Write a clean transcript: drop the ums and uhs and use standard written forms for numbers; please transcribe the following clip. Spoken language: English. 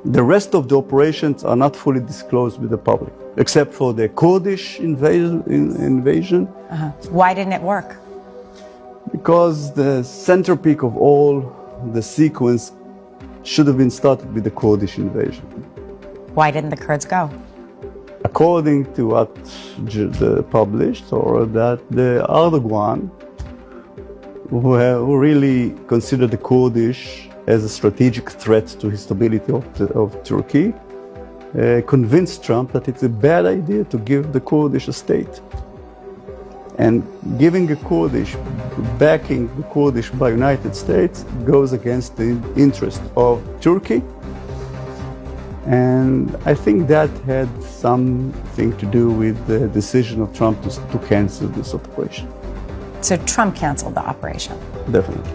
The rest of the operations are not fully disclosed with the public, except for the Kurdish invasion. Why didn't it work? Because the centerpiece of all the sequence should have been started with the Kurdish invasion. Why didn't the Kurds go? According to what published, or that the Erdogan, who really considered the Kurdish as a strategic threat to his stability of Turkey, convinced Trump that it's a bad idea to give the Kurdish a state. And giving backing the Kurdish by United States goes against the interest of Turkey. And I think that had something to do with the decision of Trump to cancel this operation. So Trump canceled the operation? Definitely.